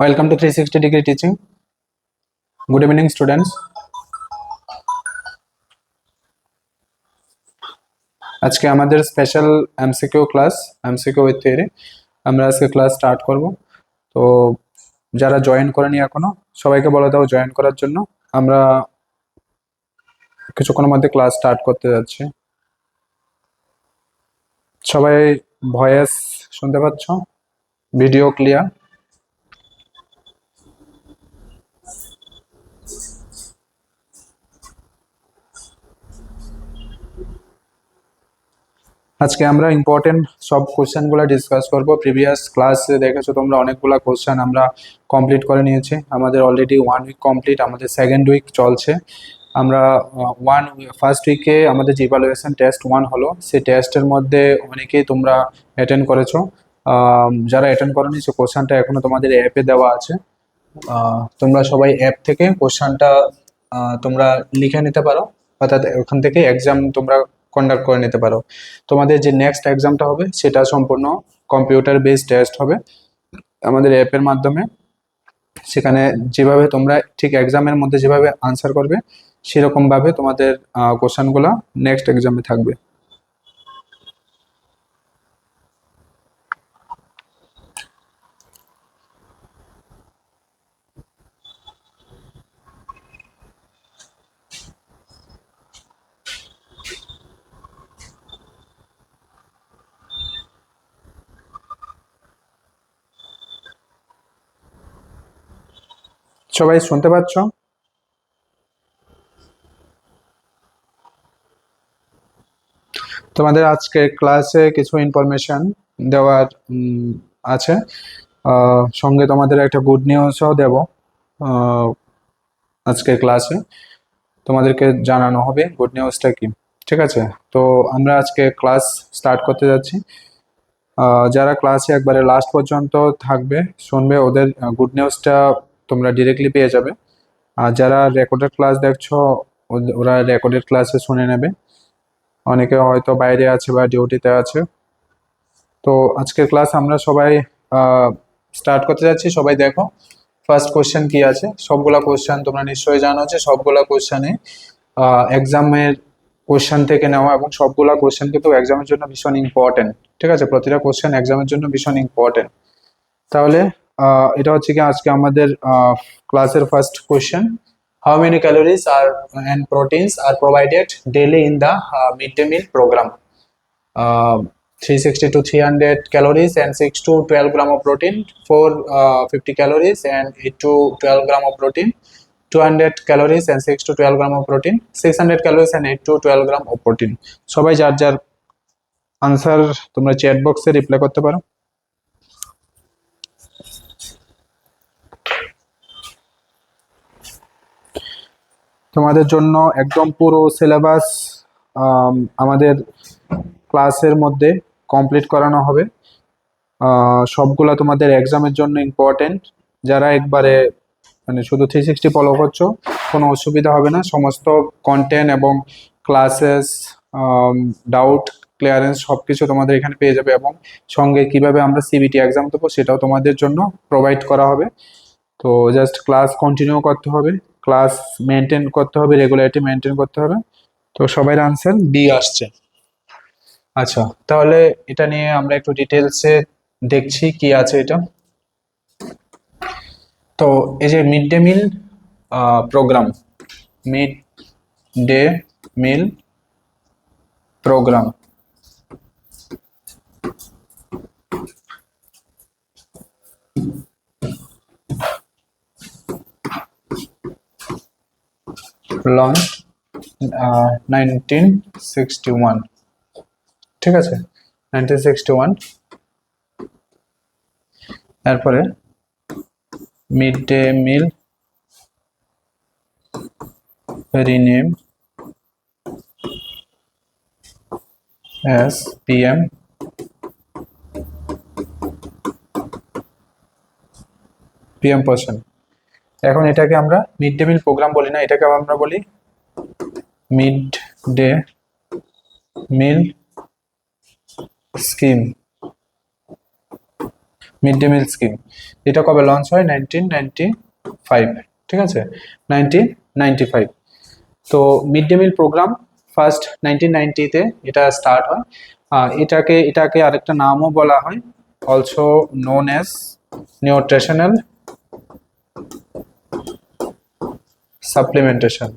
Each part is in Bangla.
Welcome to 360 degree teaching. Good evening students. আজকে আমাদের special MCQ class, MCQ with theory. আমরা আজকে ক্লাস স্টার্ট করব। তো যারা জয়েন করেনি এখনো সবাইকে বলে দাও জয়েন করার জন্য। আমরা কিছুক্ষণের মধ্যে ক্লাস স্টার্ট করতে যাচ্ছি। সবাই ভয়েস শুনতে পাচ্ছ? Video clear? আজকে আমরা ইম্পর্টেন্ট সব কোশ্চেনগুলো ডিসকাস করব। প্রিভিয়াস ক্লাসে দেখেছো তোমরা অনেকগুলো কোশ্চেন আমরা কমপ্লিট করে নিয়েছি। আমাদের অলরেডি 1 উইক কমপ্লিট, আমাদের সেকেন্ড উইক চলছে। আমরা ফার্স্ট উইকে আমাদের যে ইভালুয়েশন টেস্ট 1 হলো, সেই টেস্টের মধ্যে অনেকেই তোমরা অ্যাটেন্ড করেছো। যারা অ্যাটেন্ড করোনি সে কোশ্চেনটা এখনো তোমাদের অ্যাপে দেওয়া আছে। তোমরা সবাই অ্যাপ থেকে কোশ্চেনটা তোমরা লিখে নিতে পারো, অর্থাৎ ওখান থেকে এক্সাম তোমরা কন্ডাক্ট করে নিতে পারো। তোমাদের যে নেক্সট এক্সামটা হবে সেটা সম্পূর্ণ কম্পিউটার বেসড টেস্ট হবে আমাদের অ্যাপের মাধ্যমে। সেখানে যেভাবে তোমরা ঠিক এক্সামের মধ্যে যেভাবে আনসার করবে সেরকমভাবে তোমাদের কোশ্চেনগুলো নেক্সট এক্সামে থাকবে। সবাই শুনতে পাচ্ছ? তোমাদের আজকে ক্লাসে কিছু ইনফরমেশন দেওয়ার আছে, সঙ্গে তোমাদের একটা গুড নিউজও দেব। আজকের ক্লাসে তোমাদেরকে জানানো হবে গুড নিউজটা কি। ঠিক আছে, তো আমরা আজকে ক্লাস স্টার্ট করতে যাচ্ছি। যারা ক্লাসে একবারে লাস্ট পর্যন্ত থাকবে শুনবে ওদের গুড নিউজটা তোমরা ডিরেক্টলি পেয়ে যাবে। আর যারা রেকর্ডেড ক্লাস দেখছো ওরা রেকর্ডেড ক্লাসে শুনে নেবে। অনেকে হয়তো বাইরে আছে বা ডিউটিতে আছে। তো আজকের ক্লাস আমরা সবাই স্টার্ট করতে যাচ্ছি। সবাই দেখো ফার্স্ট কোশ্চেন কি আছে। সবগুলা কোশ্চেন তোমরা নিশ্চয়ই জানো যে সবগুলা কোশ্চেনে এক্সামের কোশ্চেন থেকে নেওয়া, এবং সবগুলা কোশ্চেন কিন্তু এক্সামের জন্য ভীষণ ইম্পর্টেন্ট। ঠিক আছে, প্রতিটা কোশ্চেন এক্সামের জন্য ভীষণ ইম্পর্টেন্ট। তাহলে এটা হচ্ছে কি আজকে আমাদের ক্লাসের first question. How many calories are and proteins are provided daily in the midday meal program? 360 to 300 calories and 6 to 12 gram of protein, 450 calories and 8 to 12 gram of protein, 200 calories and 6 to 12 gram of protein, 600 calories and 8 to 12 gram of protein. সবাই যার যার আনসার তোমরা চ্যাট বক্সে রিপ্লাই করতে পারো। তোমাদের জন্য একদম পুরো সিলেবাস আমাদের ক্লাসের মধ্যে কমপ্লিট করানো হবে। সবগুলা তোমাদের এক্সামের জন্য ইম্পর্টেন্ট। যারা একবারে মানে শুধু 360 ফলো করছো কোনো অসুবিধা হবে না। সমস্ত কন্টেন্ট এবং ক্লাসেস, ডাউট ক্লিয়ারেন্স সব কিছু তোমাদের এখানে পেয়ে যাবে, এবং সঙ্গে কিভাবে আমরা সিবিটি এক্সাম দেবো সেটাও তোমাদের জন্য প্রোভাইড করা হবে। তো জাস্ট ক্লাস কন্টিনিউ করতে হবে, ক্লাস মেনটেন করতে হবে, রেগুলারিটি মেনটেন করতে হবে। তো সবাই আনসার বি আসছে। আচ্ছা, তাহলে এটা নিয়ে আমরা একটু ডিটেলসে দেখছি কি আছে এটা। তো এই যে mid day meal programme, mid day meal programme launch 1961। ঠিক আছে, 1961। তারপরে mid day meal rename as PM Poshan. এখন এটাকে আমরা মিড ডে মিল প্রোগ্রাম বলি না, এটাকে আমরা বলি mid day meal scheme mid day meal scheme, এটা কবে লঞ্চ হয়? 1995, ঠিক আছে, 1995। তো mid day meal program first 1990-তে এটা স্টার্ট হয়। এটাকে আরেকটা নামও বলা হয়, also known as nutritional supplementation.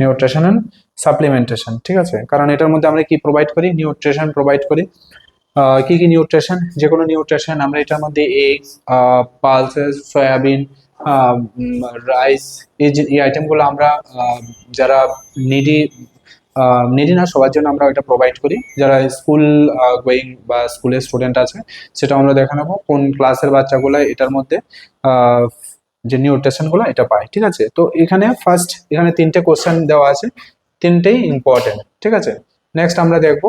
Nutritional supplementation, ঠিক আছে, কারণ এটার মধ্যে আমরা কি প্রোভাইড করি? নিউট্রিশন প্রোভাইড করি। কি কি নিউট্রিশন? যে কোনো নিউট্রিশন আমরা এটার মধ্যে এগস, পালসেস, সয়াবিন, রাইস, এই আইটেমগুলো আমরা যারা নিডি নিডি না, সবার জন্য আমরা এটা প্রোভাইড করি। যারা স্কুল গোয়িং বা স্কুলের স্টুডেন্ট আছে, সেটা আমরা দেখে নেবো কোন ক্লাসের বাচ্চাগুলো এটার মধ্যে যে নিউট্রিশনগুলো এটা পায়, ঠিক আছে। তো এখানে ফার্স্ট এখানে 3টে কোশ্চেন দেওয়া আছে, 3টেই ইম্পর্টেন্ট, ঠিক আছে। নেক্সট আমরা দেখবো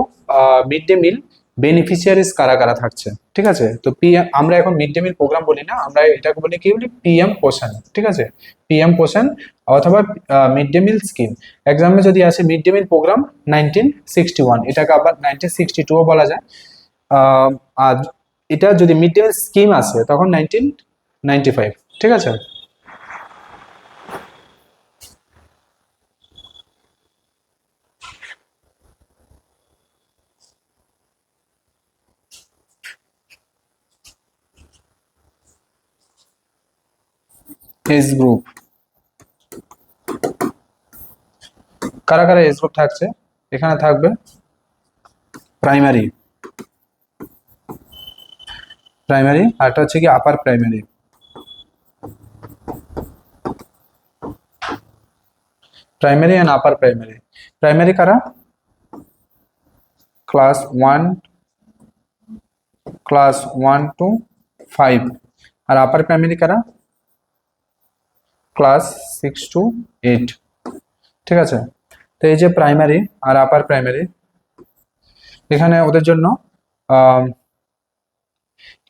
মিড ডে মিল বেনিফিশিয়ারিজ কারা কারা থাকছে, ঠিক আছে। তো পিএম, আমরা এখন মিড ডে মিল প্রোগ্রাম বলি না, আমরা এটাকে বলি কি বলি? পিএম পোষণ, ঠিক আছে, পিএম পোষণ অথবা মিড ডে মিল স্কিম। এক্সামে যদি আসে মিড ডে মিল প্রোগ্রাম 1961, এটাকে আবার 1962ও বলা যায়। আর এটা যদি মিড ডে মিল স্কিম আসে তখন 1995, ঠিক আছে। এজ গ্রুপ, কারা কারা এজ গ্রুপ থাকছে? এখানে থাকবে প্রাইমারি, আর এটা হচ্ছে কি upper primary. Primary and upper primary. Primary কারা? Class 1 to 5। আর আপার প্রাইমারি কারা? ক্লাস 6 to 8, ঠিক আছে। তো এই যে প্রাইমারি আর আপার প্রাইমারি, এখানে ওদের জন্য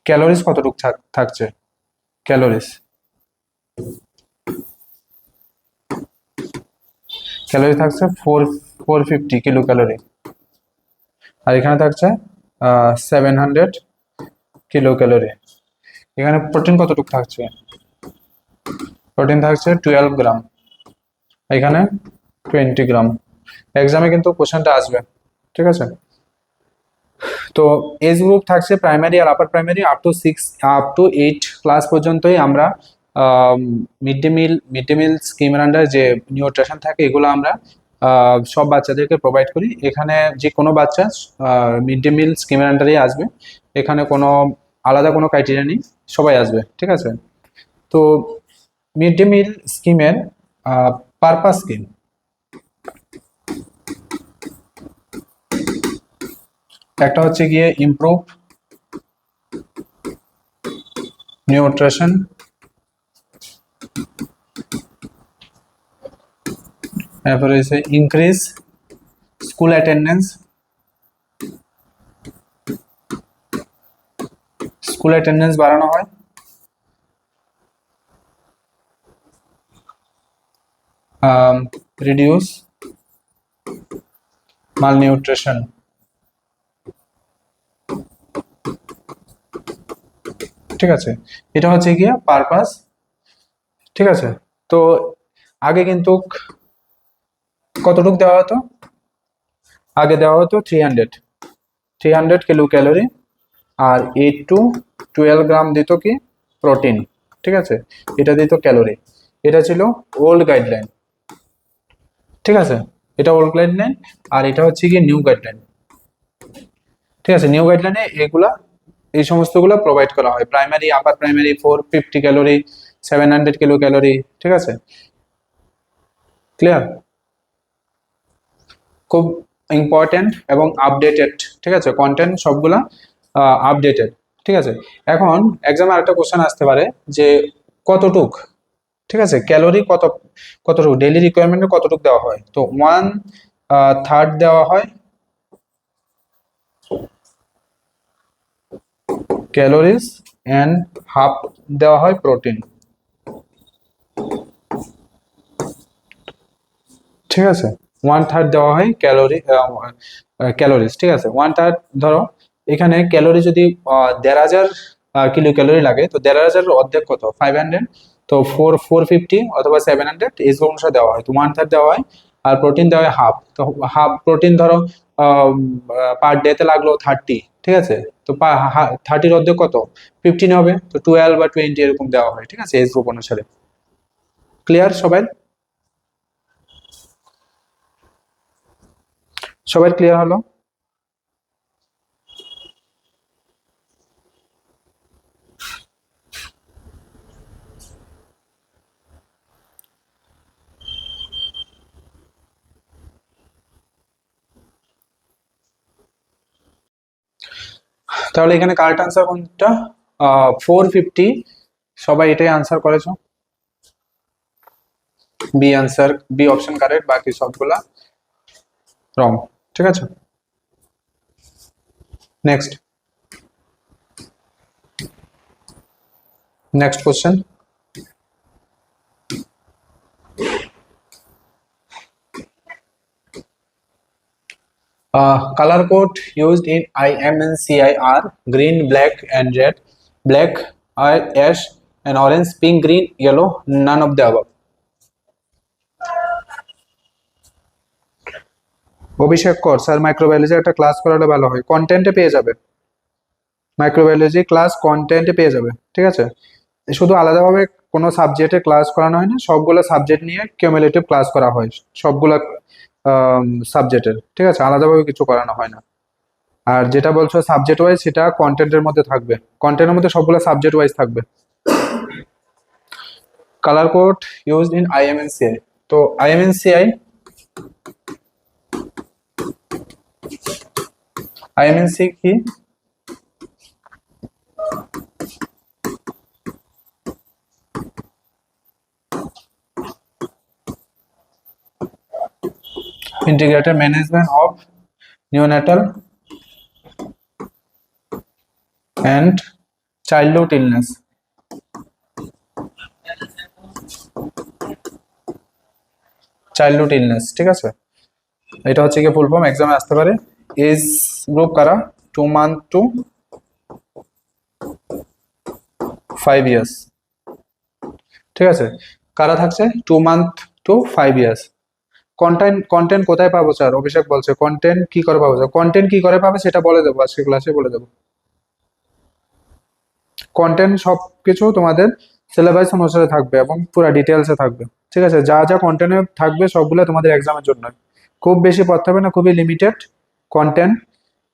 ক্যালোরিজ কতটুকু থাকছে? ক্যালোরি থাকছে 450 কিলো ক্যালোরি। আর এখানে থাকছে 700 কিলো ক্যালোরি। এখানে প্রোটিন কতটুকু থাকছে? প্রোটিন থাকছে 12 গ্রাম, এখানে 20 গ্রাম। এক্সামে কিন্তু কোশ্চেনটা আসবে, ঠিক আছে। তো এজ গ্রুপ থাকছে প্রাইমারি আর upper primary up to 8 class পর্যন্তই আমরা মিড ডে মিল স্কিমের আন্ডার যে নিউট্রিশন থাকে এগুলো আমরা সব বাচ্চাদেরকে প্রোভাইড করি। এখানে যে কোনো বাচ্চা মিড ডে মিল স্কিমের আন্ডারেই আসবে, এখানে কোনো আলাদা কোনো ক্রাইটেরিয়া নেই, সবাই আসবে, ঠিক আছে। তো মিড ডে মিল স্কিমের পারপাস কি? একটা হচ্ছে গিয়ে ইমপ্রুভ নিউট্রিশন, এরপরে হচ্ছে ইনক্রিজ স্কুল অ্যাটেন্ডেন্স, বাড়ানো হয়। রিডিউস মালনিউট্রিশন, ঠিক আছে। এটা হচ্ছে গিয়ে পারপাস, ঠিক আছে। তো আগে কিন্তু কতটুকু দেওয়া হতো? আগে দেওয়া হতো 300 কিলো ক্যালোরি আর 8 to 12 গ্রাম দিত কি প্রোটিন, ঠিক আছে, এটা দিত ক্যালোরি। এটা ছিল ওল্ড গাইডলাইন, ঠিক আছে, এটা ওল্ড গাইডলাইন। আর এটা হচ্ছে কি নিউ গাইডলাইন, ঠিক আছে। নিউ গাইডলাইনে এই সমস্তগুলো প্রোভাইড করা হয়। Primary upper primary 450 calorie, 700 kilo calorie, ঠিক আছে, ক্লিয়ার? খুব ইম্পর্টেন্ট এবং আপডেটেড, ঠিক আছে, কন্টেন্ট সবগুলা আপডেটেড, ঠিক আছে। এখন এক্সামে আরেকটা কোশ্চেন আসতে পারে যে কতটুক, ঠিক আছে, ক্যালোরি কতটুকু ডেইলি রিকোয়ারমেন্টে কতটুকু দেওয়া হয়? তো 1/3 দেওয়া হয় ক্যালোরিজ এন্ড হাফ দেওয়া হয় প্রোটিন, ঠিক আছে। 1/3 দেওয়া হয় ক্যালোরিজ, ঠিক আছে। 1/3 ধরো এখানে ক্যালোরি যদি 1500 কিলো ক্যালোরি লাগে, তো 1500 অর্ধেক কত, 500। তো 450 অথবা 700 এই অনুসারে দেওয়া হয়, তো 1/3 দেওয়া হয়। আর প্রোটিন দেওয়া হয় হাফ, তো হাফ প্রোটিন ধরো পার ডে তে লাগলো 30, ঠিক আছে। তো 30 অর্ধেক কত, 15 হবে, তো 12 বা 20 এরকম দেওয়া হয়, ঠিক আছে, এজ গ্রুপ অনুসারে। ক্লিয়ার সবাই? সবাই ক্লিয়ার হলো? তাহলে এখানে কারেক্ট আনসার কোনটা? 450। সবাই এটাই আনসার করেছো। B answer, B option correct, বাকি সবগুলা রং, ঠিক আছে। Next, next question. Color code used in IMNCI are green, black, and red. Black, ash, and orange, pink, green, yellow. None of the above. অভিষেক কর স্যার, মাইক্রোবায়োলজি একটা ক্লাস করালে ভালো হয়, কন্টেন্টে পেয়ে যাবে। মাইক্রোবায়োলজি ক্লাস কন্টেন্টে পেয়ে যাবে, ঠিক আছে। শুধু আলাদাভাবে কোনো সাবজেক্টে ক্লাস করানো হয় না, সবগুলো সাবজেক্ট নিয়ে কিউমুলেটিভ ক্লাস করা হয় সবগুলা সাবজেক্টের, ঠিক আছে, আলাদাভাবে কিছু করানো হয় না। আর যেটা বলছো সাবজেক্ট ওয়াইজ, সেটা কন্টেন্টের মধ্যে থাকবে, কন্টেন্টের মধ্যে সবগুলো সাবজেক্ট ওয়াইজ থাকবে। কালার কোড ইউজড ইন আইএমএনসিআই, তো আইএমএনসিআই কি? Integrated management of neonatal and childhood illness. Childhood illness, ঠিক আছে। এটা হচ্ছে কি ফুল ফর্ম, এক্সামে আসতে পারে। এজ গ্রুপ কারা? 2 month to 5 years, ঠিক আছে। কারা থাকছে? 2 month to 5 years। কন্টেন্ট কোথায় পাবো স্যার? অভিষেক বলছে কন্টেন্ট কি করে পাবো স্যার? কন্টেন্ট কি করে পাবে সেটা বলে দেবো, আজকে ক্লাসে বলে দেবো। কন্টেন্ট সবকিছু তোমাদের সিলেবাস অনুসারে থাকবে এবং পুরো ডিটেলসে থাকবে, ঠিক আছে। যা যা কন্টেন্টে থাকবে সবগুলো তোমাদের এক্সামের জন্য, খুব বেশি পড়তে হবে না, খুবই লিমিটেড কন্টেন্ট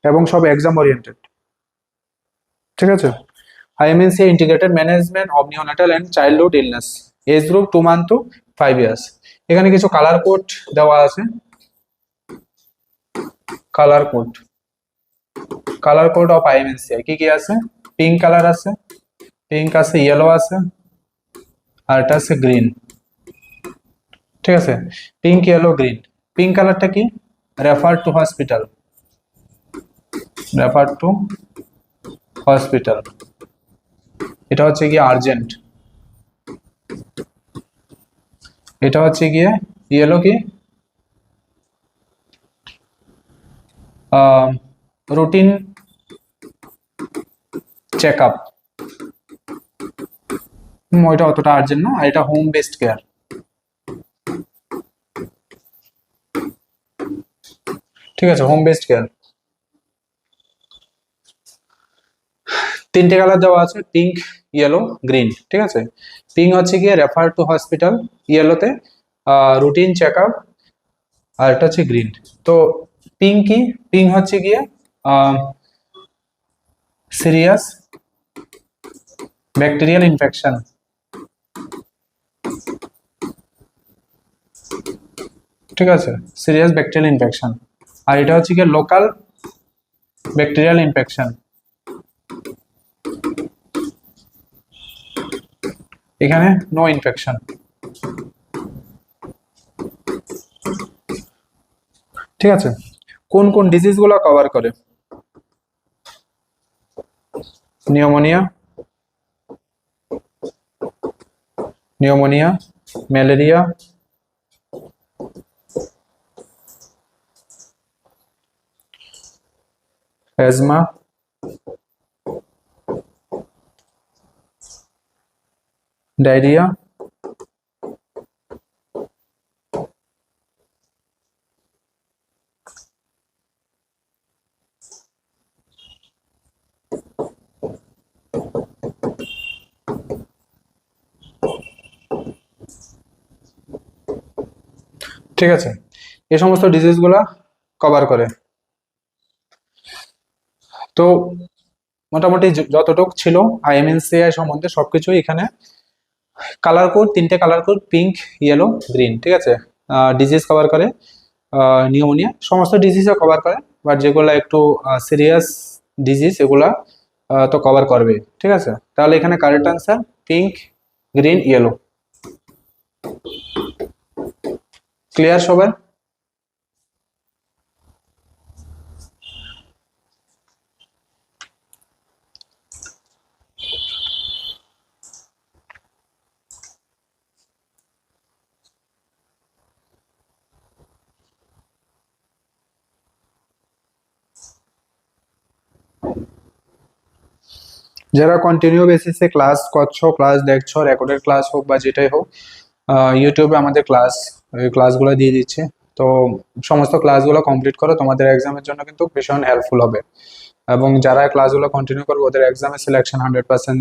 এবং সব এক্সাম ওরিয়েন্টেড, ঠিক আছে। IMNC integrated management of neonatal and childhood illness, age group 2 month to 5 years। এখানে কিছু কালার কোড দেওয়া আছে। কালার কোড অফ IMNC কি কি আছে? পিঙ্ক কালার আছে, পিঙ্ক আছে, ইয়েলো আছে, আর এটা আছে গ্রিন, ঠিক আছে। Pink, yellow, green. পিঙ্ক কালারটা কি? Refer to hospital, refer to hospital. এটা হচ্ছে গিয়ে আর্জেন্ট। এটা হচ্ছে গিয়ে ইয়েলো কি? রুটিন চেক আপ, ওইটা অতটা আর্জেন্ট না। আর এটা হোম বেসড কেয়ার, ঠিক আছে, হোম বেসড কেয়ার। তিনটে কালার দেওয়া আছে, পিঙ্ক, ইয়েলো, গ্রিন, ঠিক আছে। পিঙ্ক হচ্ছে গিয়ে রেফার টু হসপিটাল, ইয়েলোতে রুটিন চেক আপ, আর এটা হচ্ছে গ্রিন। তো পিঙ্ক কি? পিঙ্ক হচ্ছে গিয়ে সিরিয়াস ব্যাকটেরিয়াল ইনফেকশন, ঠিক আছে, সিরিয়াস ব্যাকটেরিয়াল ইনফেকশন। আর এটা হচ্ছে গিয়ে লোকাল ব্যাকটেরিয়াল ইনফেকশন, এখানে নো ইনফেকশন, ঠিক আছে। কোন কোন ডিজিজ গুলো কভার করে? নিউমোনিয়া, ম্যালেরিয়া, অ্যাজমা, ডায়রিয়া, ঠিক আছে, এই সমস্ত ডিজিজগুলা কভার করে। তো মোটামুটি যতটুকু ছিল আইএমএনসিআই সম্বন্ধে সবকিছুই এখানে। কালার কোড, তিনটে colour code, pink, yellow, green, ঠিক আছে। ডিজিজ কভার করে, নিউমোনিয়া সমস্ত ডিজিজও কভার করে, বাট যেগুলো একটু সিরিয়াস ডিজিজ এগুলা তো কভার করবে, ঠিক আছে। তাহলে এখানে correct answer pink, green, yellow. Clear সবার? যারা কন্টিনিউ বেসিসে ক্লাস করছো, ক্লাস দেখছো, রেকর্ডেড ক্লাস হোক বা যেটাই হোক, ইউটিউবে আমাদের ক্লাসগুলো দিয়ে দিচ্ছে। তো সমস্ত ক্লাসগুলো কমপ্লিট করো, তোমাদের এক্সামের জন্য কিন্তু ভীষণ হেল্পফুল হবে। এবং যারা ক্লাসগুলো কন্টিনিউ করবে ওদের এক্সামে সিলেকশন 100%,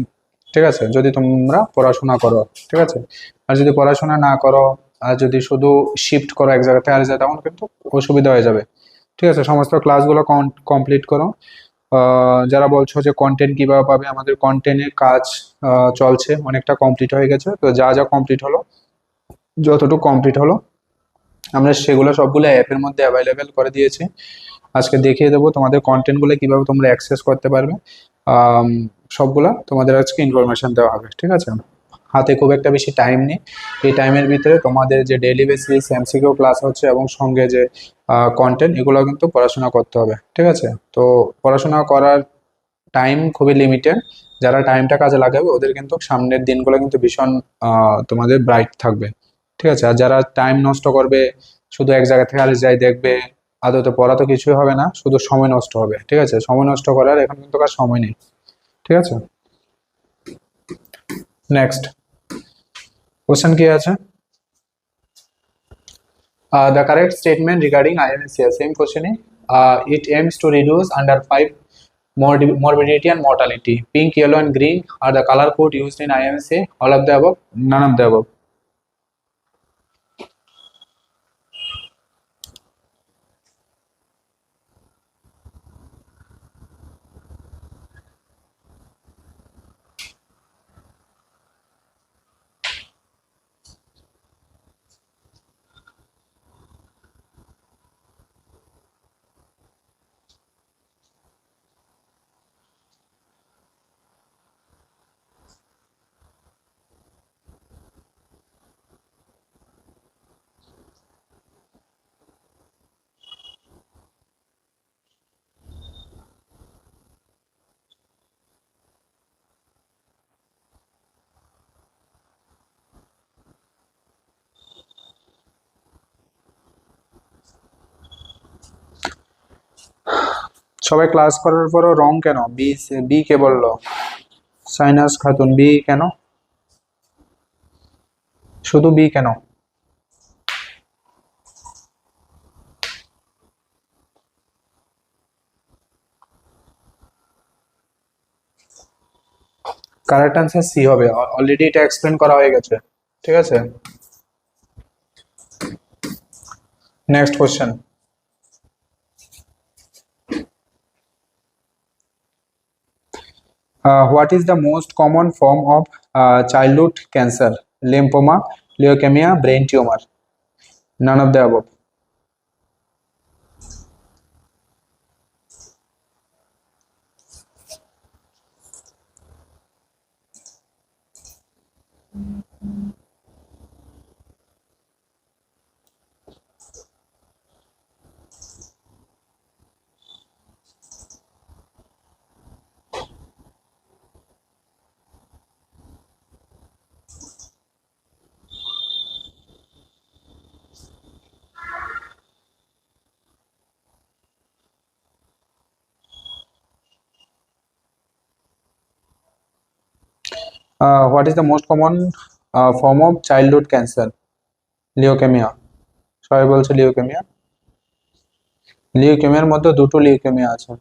ঠিক আছে, যদি তোমরা পড়াশোনা করো, ঠিক আছে। আর যদি পড়াশোনা না করো, আর যদি শুধু শিফট করো এক জায়গা থেকে আরেক জায়গায়, তখন কিন্তু অসুবিধা হয়ে যাবে, ঠিক আছে। সমস্ত ক্লাসগুলো কমপ্লিট করো। যারা বলছো যে কন্টেন্ট কিভাবে পাবে, আমাদের কন্টেন্টের কাজ চলছে, অনেকটা কমপ্লিট হয়ে গেছে। তো যা যা কমপ্লিট হলো, যতটুকু কমপ্লিট হলো আমরা সেগুলো সবগুলো অ্যাপের মধ্যে অ্যাভেলেবেল করে দিয়েছি। আজকে দেখিয়ে দেবো তোমাদের কন্টেন্টগুলো কিভাবে তোমরা অ্যাক্সেস করতে পারবে। আম, সবগুলা তোমাদের আজকে ইনফরমেশন দেওয়া হবে, ঠিক আছে। হাতে খুব একটা বেশি টাইম নেই, এই টাইমের ভিতরে তোমাদের যে ডেইলি বেসিস এমসিকিউ ক্লাস হচ্ছে এবং সঙ্গে যে কন্টেন্ট, এগুলো কিন্তু পড়াশোনা করতে হবে, ঠিক আছে। তো পড়াশোনা করার টাইম খুবই লিমিটেড। যারা টাইমটা কাজে লাগাবে ওদের কিন্তু সামনের দিনগুলো কিন্তু ভীষণ তোমাদের ব্রাইট থাকবে, ঠিক আছে। আর যারা টাইম নষ্ট করবে, শুধু এক জায়গা থেকে আরেক জায়গায় দেখবে, আদতে পড়া তো কিছুই হবে না, শুধু সময় নষ্ট হবে, ঠিক আছে। সময় নষ্ট করার এখন কিন্তু কার সময় নেই, ঠিক আছে। নেক্সট কোশ্চেন কি আছে? The correct statement regarding IMSA, same question. It aims to reduce under 5 morbidity and mortality. Pink, yellow, and green are the color code used in IMSA. All of the above, none of the above. সবাই ক্লাস করার পরও রং কেন? বি কে বললো? সাইনাস খাতুন, বি কেন? শুধু বি কেন? কারেক্ট আনসার সি হবে, অলরেডি এটা এক্সপ্লেন করা হয়ে গেছে, ঠিক আছে। Next question. What is the most common form of childhood cancer? Lymphoma, leukemia, brain tumor? None of the above. What is the most common form of childhood cancer? Leukaemia. সবাই বলছে লিউকেমিয়া। লিউকেমিয়ার মধ্যে দুটো লিউকেমিয়া আছে।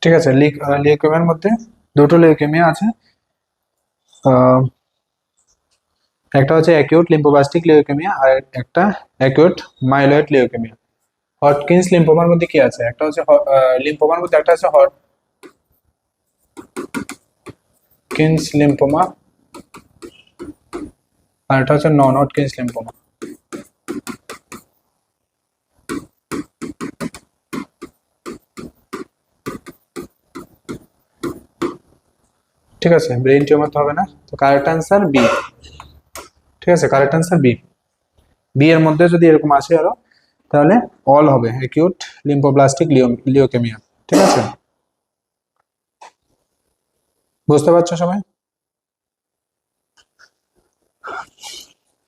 ঠিক আছে, লিউকেমিয়ার মধ্যে দুটো লিউকেমিয়া আছে। আহ, একটা হচ্ছে অ্যাকিউট লিম্ফোব্লাস্টিক লিউকেমিয়া আর একটা অ্যাকিউট মাইলয়েড লিউকেমিয়া। হটকিন্স লিম্ফোমার মধ্যে কি আছে? একটা হচ্ছে লিম্ফোমার মধ্যে একটা আছে হটকিন্স লিম্ফোমা আর একটা হচ্ছে নন হটকিন্স লিম্ফোমা। ঠিক আছে, ব্রেইন টিউমার তো হবে না, তো কারেক্ট অ্যান্সার বি। ঠিক আছে, কারেক্ট অ্যান্সার বি। বি এর মধ্যে যদি এরকম আসে আরো, তাহলে অল হবে অ্যাকিউট লিম্ফোব্লাস্টিক লিউকেমিয়া। ঠিক আছে, বুঝতে পারছো সবাই?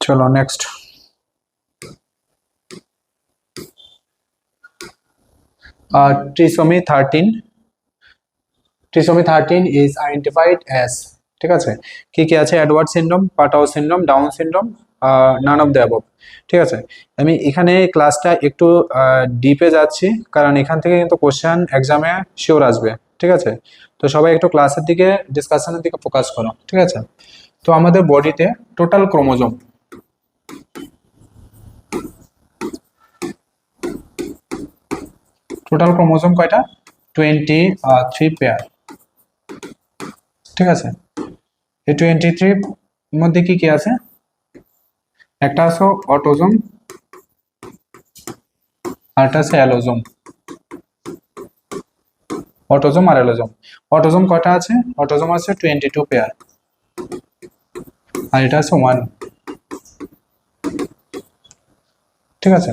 চলো next. Trisomy 13, trisomy 13 is identified as, ঠিক আছে, কি কি আছে? Edward syndrome, Patau syndrome, Down syndrome, none of the above. ঠিক আছে, আমি এখানে ক্লাসটা একটু ডিপে যাচ্ছি, কারণ এখান থেকে কিন্তু কোশ্চেন এক্সামে শিওর আসবে। ঠিক আছে, তো সবাই একটু ক্লাসের দিকে, ডিসকাশনের দিকে ফোকাস করো। ঠিক আছে, তো আমাদের বডিতে টোটাল ক্রোমোজোম, টোটাল ক্রোমোজোম কয়টা? 23 পেয়ার। ঠিক আছে, এই 23 মধ্যে কি কি আছে? একটা আছে অটোজোম আর একটা আছে অ্যালোজোম। অটোজোম আর অ্যালোজোম। অটোজোম কয়টা আছে? অটোজোম আছে 22 পেয়ার আর এটা আছে 1। ঠিক আছে,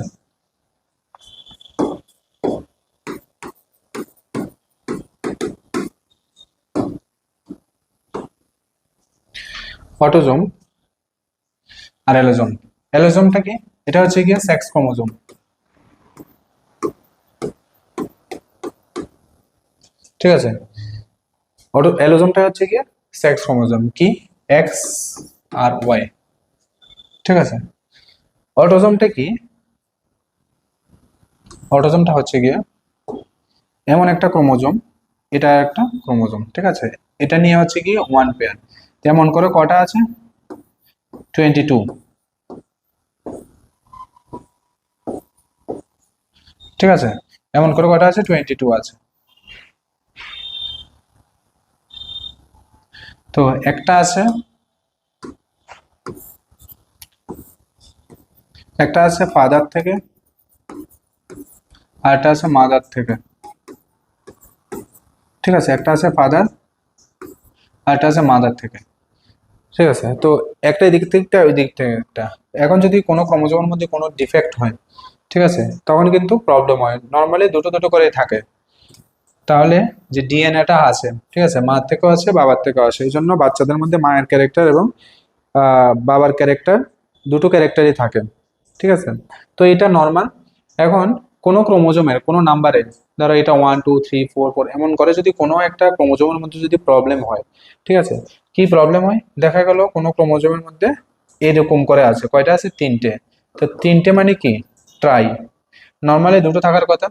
অটোজোম আর অ্যালোজোম। অ্যালোজোমটা কি? এটা হচ্ছে গিয়ে সেক্স ক্রোমোজোম। ঠিক আছে, অ্যালোজোমটা হচ্ছে গিয়ে সেক্স ক্রোমোজোম, কি এক্স আর ওয়াই। ঠিক আছে, অটোজোমটা কি? অটোজোমটা হচ্ছে গিয়ে এমন একটা ক্রোমোজোম, এটা একটা ক্রোমোজোম। ঠিক আছে, এটা নিয়ে হচ্ছে গিয়ে 1 পেয়ার। তেমন করে কটা আছে? 22। ঠিক আছে, এমন করে কটা আছে? 22 আছে। তো একটা আছে, একটা আছে ফাদার থেকে আর একটা আছে মাদার থেকে। ঠিক আছে, একটা আছে ফাদার আর একটা আছে মাদার থেকে। ঠিক আছে, তো একটা এদিক থেকে একটা ওই দিক থেকে একটা। এখন যদি কোনো ক্রোমোজোমের মধ্যে কোনো ডিফেক্ট হয়, ঠিক আছে, তখন কিন্তু প্রবলেম হয়। নর্মালি দুটো দুটো করে থাকে। তাহলে যে ডিএনএটা আছে, ঠিক আছে, মার থেকেও আছে বাবার থেকেও আছে, এই জন্য বাচ্চাদের মধ্যে মায়ের ক্যারেক্টার এবং বাবার ক্যারেক্টার, দুটো ক্যারেক্টারই থাকে। ঠিক আছে, তো এটা নর্মাল। এখন কোনো ক্রোমোজোমের কোনো নাম্বারে, ধরো এটা 1 2 3 4 4 এমন করে যদি কোনো একটা ক্রোমোজোমের মধ্যে যদি প্রবলেম হয়, ঠিক আছে, কি প্রবলেম হয়, দেখা গেল কোনো ক্রোমোজোমের মধ্যে এরকম করে আছে, কয়টা আছে, তিনটে। তো তিনটে মানে কি, ট্রাই। নর্মালি দুটো থাকার কথা।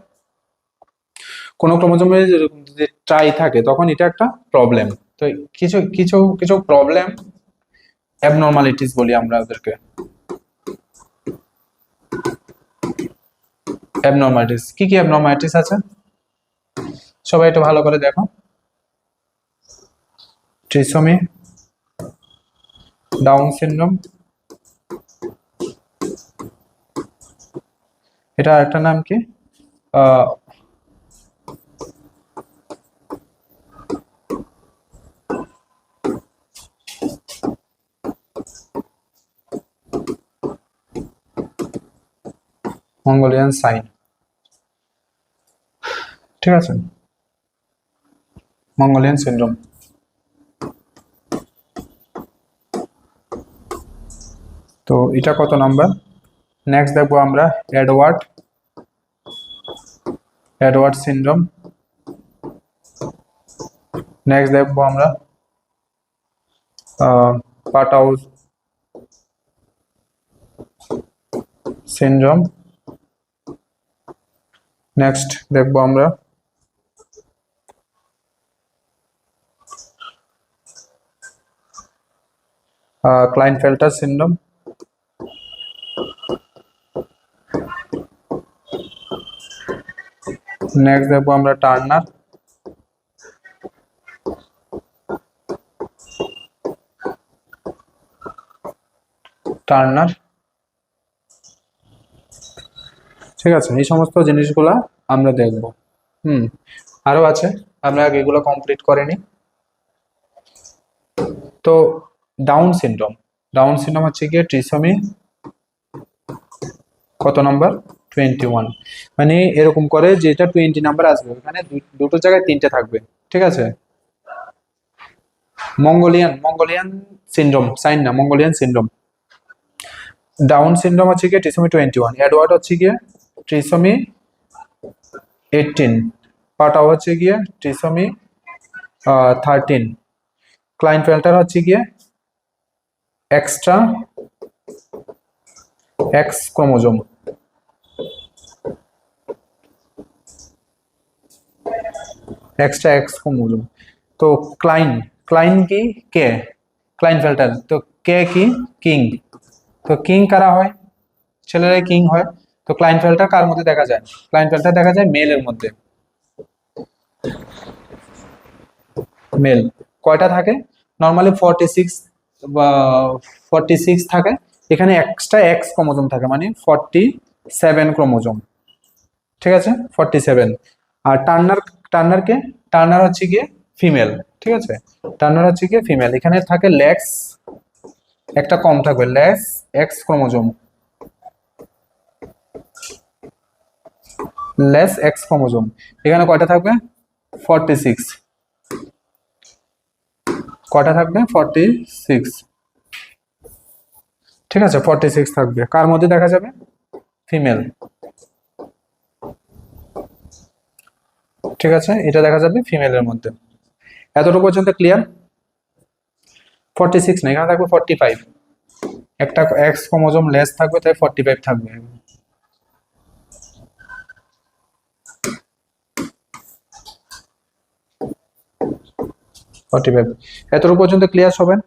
কোনো ক্রোমোজোমে যদি ট্রাই থাকে তখন এটা একটা প্রবলেম। তো কিছু কিছু কিছু প্রবলেম, অ্যাবনর্মালিটিস বলি আমরা ওদেরকে। অ্যাবনর্মালিটিস কি কি অ্যাবনর্মালিটিস আছে, সবাই একটু ভালো করে দেখো। ট্রিসোমি, ডাউন সিনড্রোম, এটা একটা নাম কি, মঙ্গোলিয়ান সাইন। ঠিক আছে, মঙ্গোলিয়ান সিনড্রোম। তো এটা কত নাম্বার? নেক্সট দেখবো আমরা এডওয়ার্ড, এডওয়ার্ড সিনড্রোম। নেক্সট দেখবো আমরা পাটাউস সিনড্রোম। নেক্সট দেখবো আমরা ক্লাইনফেল্টার সিনড্রোম। নেক্সট দেখবো আমরা টার্নার, টার্নার। ঠিক আছে, এই সমস্ত জিনিসগুলা আমরা দেখব। আরো আছে, আমরা আগে এগুলো কমপ্লিট করে নিই। তো ডাউন সিনড্রোম, ডাউন সিনড্রোম হচ্ছে গিয়ে ট্রিসোমি কত নাম্বার, 21। মানে এরকম করে যেটা 20 নাম্বার আসবে ওখানে দুটো জায়গায় তিনটে থাকবে। ঠিক আছে, মঙ্গোলিয়ান, মঙ্গোলিয়ান সিনড্রোম, সাইন না, মঙ্গোলিয়ান সিনড্রোম। ডাউন সিনড্রোম হচ্ছে গিয়ে ট্রিসোমি 21, এডওয়ার্ড হচ্ছে গিয়ে ট্রিসোমি 18, পাটাও হচ্ছে গিয়ে ট্রিসোমি 13, ক্লাইনফেল্টার হচ্ছে গিয়ে extra x chromosome. Extra x chromosome. তো ক্লাইন, ক্লাইন কি, কে, ক্লাইনফেল্টার। তো কে কি, কিং। তো কিং কারা হয়, ছেলেরাই কিং হয়। তো ক্লাইনফেল্টার কার মধ্যে দেখা যায়, ক্লাইনফেল্টার দেখা যায় মেলের মধ্যে। মেল কয়টা থাকে, নর্মালি 46 বা 46 থাকে। এখানে এক্সট্রা এক্স ক্রোমোজোম থাকে মানে 47 ক্রোমোজোম। ঠিক আছে, 47। আর টার্নার, টার্নার কে, টার্নার হচ্ছে গিয়ে ফিমেল। ঠিক আছে, টার্নার হচ্ছে গিয়ে ফিমেল। এখানে থাকে লেক্স, একটা কম থাকবে, less x chromosome, less x chromosome. এখানে কয়টা থাকবে, 46। কয়টা থাকবে, 46। ঠিক আছে, 46 থাকবে। কার মধ্যে দেখা যাবে, ফিমেল। ঠিক আছে, এটা দেখা যাবে ফিমেলের মধ্যে। এতটুকু পর্যন্ত ক্লিয়ার? 46 না, এখানে থাকবে 45। একটা এক্স ক্রোমোজোম লেস থাকবে, তাই 45 থাকবে। এতটুকু পর্যন্ত ক্লিয়ার সবেন?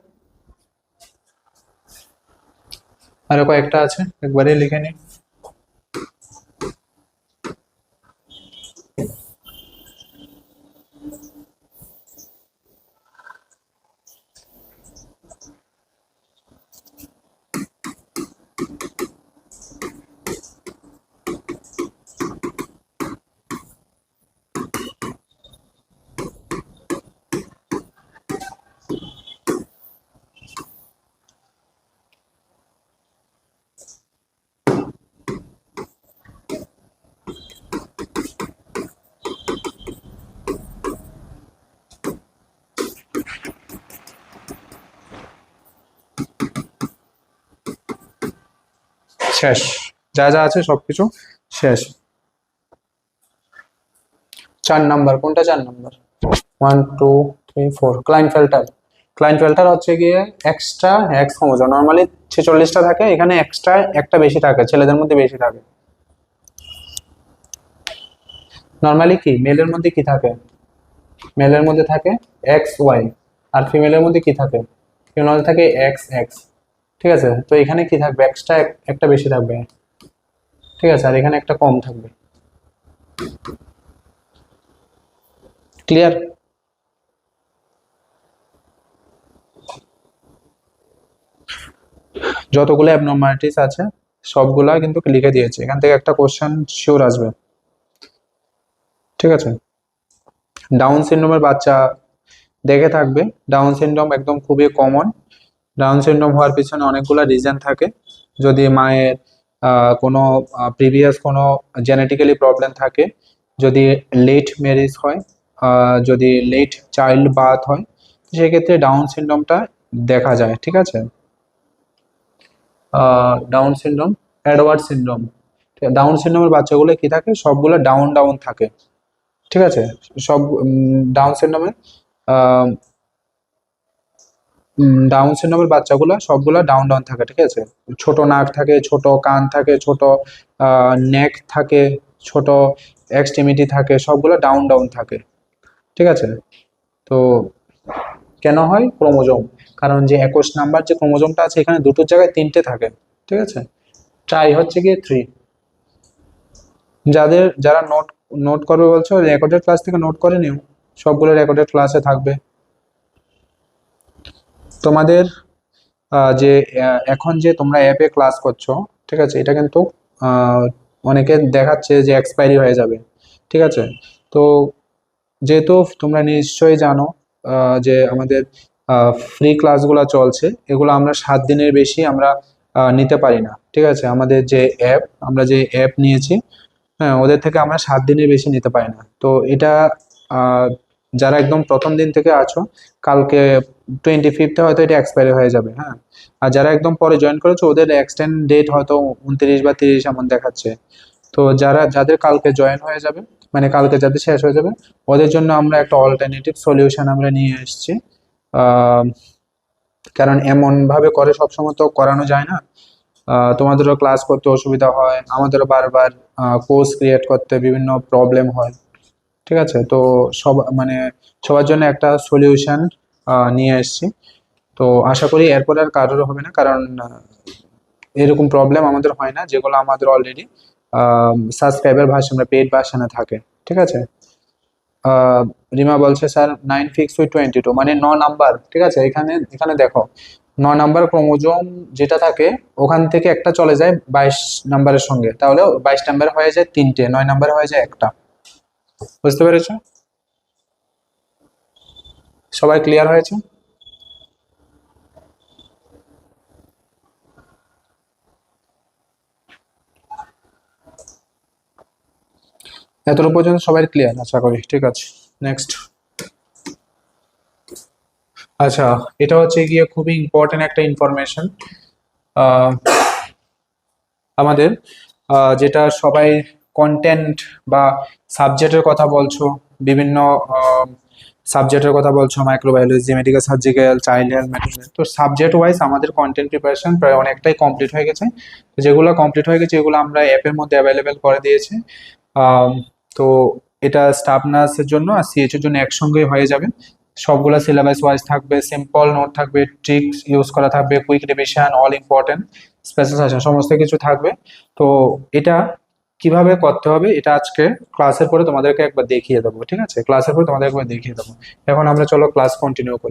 আরো কয়েকটা আছে, একবারে লিখে নিই। শেষ, যা যা আছে সবকিছু শেষ। 4 নাম্বার কোনটা? 4 নাম্বার 1 2 3 4 ক্লাইনফেল্টার হচ্ছে গিয়ে এক্সট্রা এক্স ক্রোমোজোম। নরমালি 46টা থাকে, এখানে এক্সট্রা একটা বেশি থাকে, ছেলেদের মধ্যে বেশি থাকে। নরমালি কি মেলের মধ্যে কি থাকে? মেলের মধ্যে থাকে এক্স ওয়াই, আর ফিমেলের মধ্যে কি থাকে? ফিমেল থাকে এক্স এক্স। ঠিক আছে, তো এখানে কি থাকবে? এক্সট্রা একটা বেশি থাকবে। ঠিক আছে, আর এখানে একটা কম থাকবে। ক্লিয়ার? যতগুলো অ্যাবনর্মালিটিস আছে সবগুলা কিন্তু লিখে দিয়েছে, এখান থেকে একটা কোশ্চেন শিওর আসবে। ঠিক আছে, ডাউন সিনড্রোমের বাচ্চা দেখে থাকবে। ডাউন সিনড্রোম একদম খুবই কমন। ডাউন সিনড্রোম হওয়ার পিছনে অনেকগুলো রিজন থাকে। যদি মায়ের কোনো প্রিভিয়াস কোনো জেনেটিক্যালি প্রবলেম থাকে, যদি লেট ম্যারেজ হয়, যদি লেট চাইল্ড বার্থ হয়, সেক্ষেত্রে ডাউন সিনড্রোমটা দেখা যায়। ঠিক আছে, ডাউন সিনড্রোম, এডওয়ার্ড সিনড্রোম। ডাউন সিনড্রোমের বাচ্চাগুলো কি থাকে? সবগুলো ডাউন ডাউন থাকে। ঠিক আছে, সব ডাউন সিনড্রোমের ডাউন সিনড্রোমের বাচ্চাগুলো সবগুলা ডাউন ডাউন থাকে। ঠিক আছে, ছোট নাক থাকে, ছোট কান থাকে, ছোট নেক থাকে, ছোট এক্সট্রিমিটি থাকে, সবগুলো ডাউন ডাউন থাকে। ঠিক আছে, তো কেন হয়? ক্রোমোজোম, কারণ যে 21 নাম্বার যে ক্রোমোজোমটা আছে এখানে দুটোর জায়গায় 3টে থাকে। ঠিক আছে, ট্রাই হচ্ছে গিয়ে 3। যারা নোট নোট করবে বলছো, রেকর্ডেড ক্লাস থেকে নোট করে নিও, সবগুলো রেকর্ডেড ক্লাসে থাকবে। তোমাদের যে এখন যে তোমরা অ্যাপে ক্লাস করছো, ঠিক আছে, এটা কিন্তু অনেকে দেখাচ্ছে যে এক্সপায়ারি হয়ে যাবে। ঠিক আছে, তো যেহেতু তোমরা নিশ্চয়ই জানো যে আমাদের ফ্রি ক্লাসগুলো চলছে, এগুলো আমরা 7 দিনের বেশি আমরা নিতে পারি না। ঠিক আছে, আমাদের যে অ্যাপ, আমরা যে অ্যাপ নিয়েছি, হ্যাঁ, ওদের থেকে আমরা 7 দিনের বেশি নিতে পারি না। তো এটা যারা একদম প্রথম দিন থেকে আছো, কালকে 25 হয়তো এটা এক্সপায়ারি হয়ে যাবে। হ্যাঁ, আর যারা একদম পরে জয়েন করেছো ওদের এক্সটেন্ড ডেট হয়তো 29 বা 30 এমন দেখাচ্ছে। তো যাদের কালকে জয়েন হয়ে যাবে, মানে কালকে যাদের শেষ হয়ে যাবে, ওদের জন্য আমরা একটা অল্টারনেটিভ সলিউশন আমরা নিয়ে এসেছি। কারণ এমন ভাবে করে সবসময় তো করানো যায় না। তোমাদেরও ক্লাস করতে অসুবিধা হয়, আমাদেরও বারবার কোর্স ক্রিয়েট করতে বিভিন্ন প্রবলেম হয়। ঠিক আছে, তো মানে সবার জন্য একটা সলিউশন নিয়ে এসেছি। তো আশা করি এরপর আর কারোর হবে না, কারণ এরকম প্রবলেম আমাদের হয় না, যেগুলো আমাদের অলরেডি সাবস্ক্রাইবার ভার্সন, পেইড ভার্সনে থাকে। ঠিক আছে, রিমা বলছে স্যার 9 ফিক্স উইথ 22, মানে 9 নাম্বার। ঠিক আছে, এখানে এখানে দেখো 9 নাম্বার ক্রোমোজোম যেটা থাকে ওখান থেকে একটা চলে যায় 22 নাম্বারের সঙ্গে, তাহলে 22 নাম্বার হয়ে যায় 3টে, 9 নাম্বার হয়ে যায় একটা। বুঝতে পেরেছো? সবাই ক্লিয়ার হয়েছে? এতটুকু পর্যন্ত সবাই ক্লিয়ার আশা করি। ঠিক আছে, নেক্সট। আচ্ছা, এটা হচ্ছে গিয়ে খুবই ইম্পর্টেন্ট একটা ইনফরমেশন। আমাদের যেটা সবাই কন্টেন্ট বা সাবজেক্টের কথা বলছো, বিভিন্ন সাবজেক্টের কথা বলছো, microbiology, medical surgical, child health, medical, তো সাবজেক্ট ওয়াইজ আমাদের কন্টেন্ট প্রিপারেশন প্রায় অনেকটাই কমপ্লিট হয়ে গেছে। যেগুলো কমপ্লিট হয়ে গেছে এগুলো আমরা অ্যাপের মধ্যে অ্যাভেলেবেল করে দিয়েছি। তো এটা স্টাফ নার্সের জন্য আর সিএইচ এর জন্য একসঙ্গেই হয়ে যাবে। সবগুলা সিলেবাস ওয়াইজ থাকবে, সিম্পল নোট থাকবে, ট্রিক্স ইউজ করা থাকবে, quick revision, all important, specialization, সমস্ত কিছু থাকবে। তো এটা কিভাবে করতে হবে এটা আজকে ক্লাসের পরে তোমাদেরকে একবার দেখিয়ে দেবো। ঠিক আছে, ক্লাসের পরে তোমাদের একবার দেখিয়ে দেবো। এখন আমরা চলো ক্লাস কন্টিনিউ করি।